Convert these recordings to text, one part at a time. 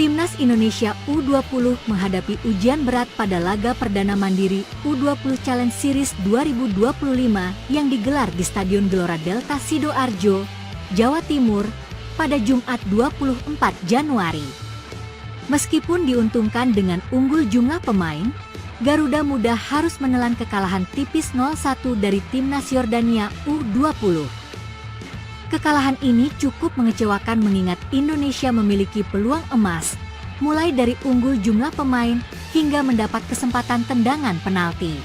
Timnas Indonesia U20 menghadapi ujian berat pada laga perdana mandiri U20 Challenge Series 2025 yang digelar di Stadion Gelora Delta Sidoarjo, Jawa Timur, pada Jumat 24 Januari. Meskipun diuntungkan dengan unggul jumlah pemain, Garuda Muda harus menelan kekalahan tipis 0-1 dari Timnas Yordania U20. Kekalahan ini cukup mengecewakan mengingat Indonesia memiliki peluang emas, mulai dari unggul jumlah pemain hingga mendapat kesempatan tendangan penalti.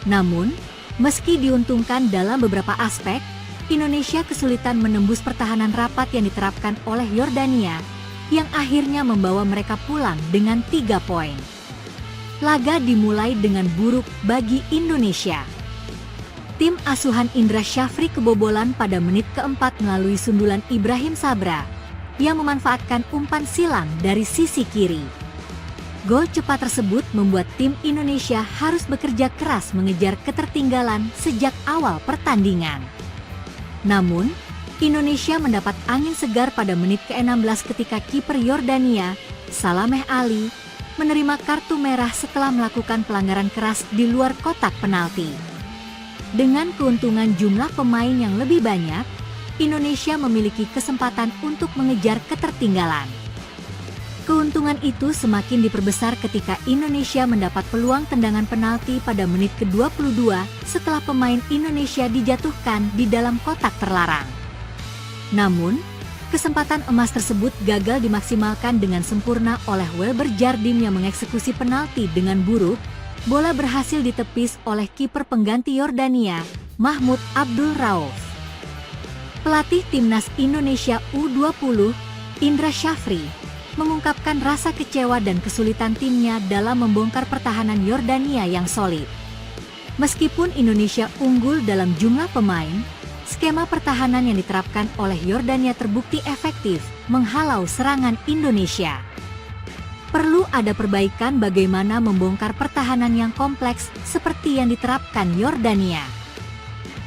Namun, meski diuntungkan dalam beberapa aspek, Indonesia kesulitan menembus pertahanan rapat yang diterapkan oleh Yordania, yang akhirnya membawa mereka pulang dengan 3 poin. Laga dimulai dengan buruk bagi Indonesia. Tim asuhan Indra Syafri kebobolan pada menit keempat melalui sundulan Ibrahim Sabra, yang memanfaatkan umpan silang dari sisi kiri. Gol cepat tersebut membuat tim Indonesia harus bekerja keras mengejar ketertinggalan sejak awal pertandingan. Namun, Indonesia mendapat angin segar pada menit ke-16 ketika kiper Yordania, Salameh Ali, menerima kartu merah setelah melakukan pelanggaran keras di luar kotak penalti. Dengan keuntungan jumlah pemain yang lebih banyak, Indonesia memiliki kesempatan untuk mengejar ketertinggalan. Keuntungan itu semakin diperbesar ketika Indonesia mendapat peluang tendangan penalti pada menit ke-22 setelah pemain Indonesia dijatuhkan di dalam kotak terlarang. Namun, kesempatan emas tersebut gagal dimaksimalkan dengan sempurna oleh Welber Jardim yang mengeksekusi penalti dengan buruk. Bola berhasil ditepis oleh kiper pengganti Yordania, Mahmud Abdul Rauf. Pelatih Timnas Indonesia U20, Indra Syafri, mengungkapkan rasa kecewa dan kesulitan timnya dalam membongkar pertahanan Yordania yang solid. Meskipun Indonesia unggul dalam jumlah pemain, skema pertahanan yang diterapkan oleh Yordania terbukti efektif menghalau serangan Indonesia. Perlu ada perbaikan bagaimana membongkar pertahanan yang kompleks seperti yang diterapkan Yordania.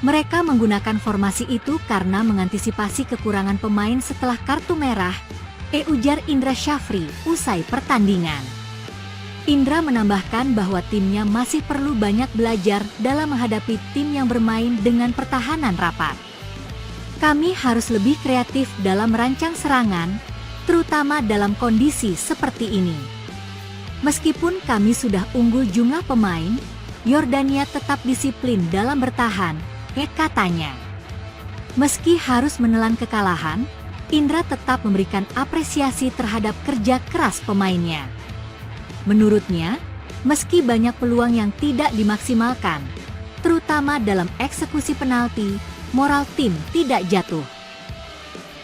Mereka menggunakan formasi itu karena mengantisipasi kekurangan pemain setelah kartu merah, ujar Indra Syafri usai pertandingan. Indra menambahkan bahwa timnya masih perlu banyak belajar dalam menghadapi tim yang bermain dengan pertahanan rapat. Kami harus lebih kreatif dalam merancang serangan, terutama dalam kondisi seperti ini. Meskipun kami sudah unggul jumlah pemain, Yordania tetap disiplin dalam bertahan, katanya. Meski harus menelan kekalahan, Indra tetap memberikan apresiasi terhadap kerja keras pemainnya. Menurutnya, meski banyak peluang yang tidak dimaksimalkan, terutama dalam eksekusi penalti, moral tim tidak jatuh.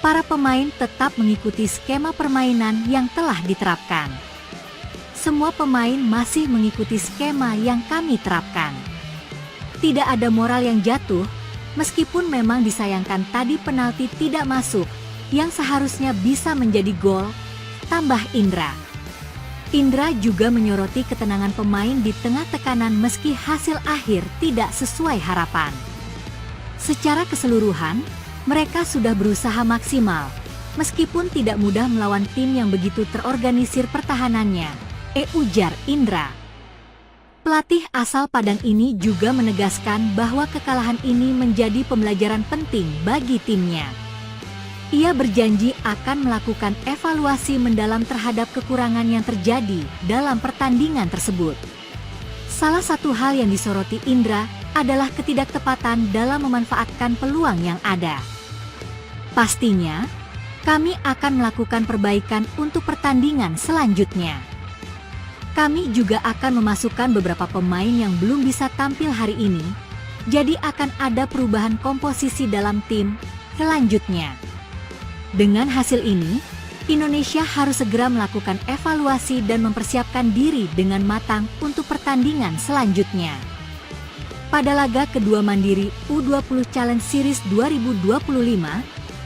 Para pemain tetap mengikuti skema permainan yang telah diterapkan. Semua pemain masih mengikuti skema yang kami terapkan. Tidak ada moral yang jatuh, meskipun memang disayangkan tadi penalti tidak masuk, yang seharusnya bisa menjadi gol, tambah Indra. Indra juga menyoroti ketenangan pemain di tengah tekanan meski hasil akhir tidak sesuai harapan. Secara keseluruhan, mereka sudah berusaha maksimal, meskipun tidak mudah melawan tim yang begitu terorganisir pertahanannya, ujar Indra. Pelatih asal Padang ini juga menegaskan bahwa kekalahan ini menjadi pembelajaran penting bagi timnya. Ia berjanji akan melakukan evaluasi mendalam terhadap kekurangan yang terjadi dalam pertandingan tersebut. Salah satu hal yang disoroti Indra adalah ketidaktepatan dalam memanfaatkan peluang yang ada. Pastinya, kami akan melakukan perbaikan untuk pertandingan selanjutnya. Kami juga akan memasukkan beberapa pemain yang belum bisa tampil hari ini, jadi akan ada perubahan komposisi dalam tim selanjutnya. Dengan hasil ini, Indonesia harus segera melakukan evaluasi dan mempersiapkan diri dengan matang untuk pertandingan selanjutnya. Pada laga kedua mandiri U20 Challenge Series 2025,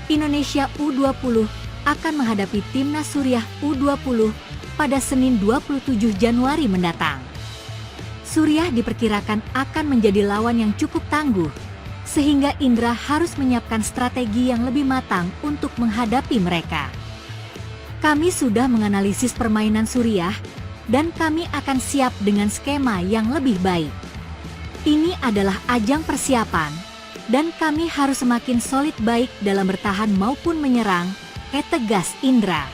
Indonesia U20 akan menghadapi Timnas Suriah U20 pada Senin 27 Januari mendatang. Suriah diperkirakan akan menjadi lawan yang cukup tangguh, sehingga Indra harus menyiapkan strategi yang lebih matang untuk menghadapi mereka. Kami sudah menganalisis permainan Suriah, dan kami akan siap dengan skema yang lebih baik. Ini adalah ajang persiapan, dan kami harus semakin solid baik dalam bertahan maupun menyerang, tegas Indra.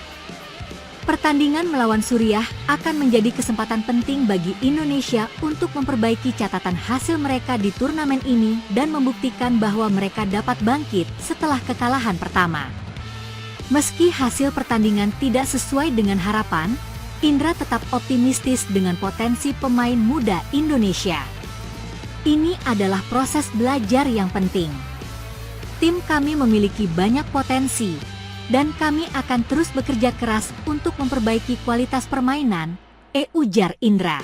Pertandingan melawan Suriah akan menjadi kesempatan penting bagi Indonesia untuk memperbaiki catatan hasil mereka di turnamen ini dan membuktikan bahwa mereka dapat bangkit setelah kekalahan pertama. Meski hasil pertandingan tidak sesuai dengan harapan, Indra tetap optimistis dengan potensi pemain muda Indonesia. Ini adalah proses belajar yang penting. Tim kami memiliki banyak potensi, dan kami akan terus bekerja keras untuk memperbaiki kualitas permainan, ujar Indra.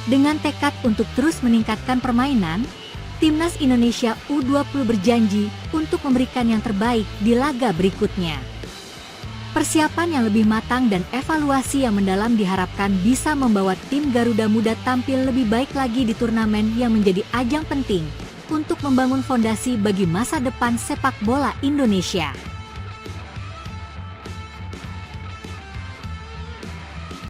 Dengan tekad untuk terus meningkatkan permainan, Timnas Indonesia U20 berjanji untuk memberikan yang terbaik di laga berikutnya. Persiapan yang lebih matang dan evaluasi yang mendalam diharapkan bisa membawa tim Garuda Muda tampil lebih baik lagi di turnamen yang menjadi ajang penting untuk membangun fondasi bagi masa depan sepak bola Indonesia.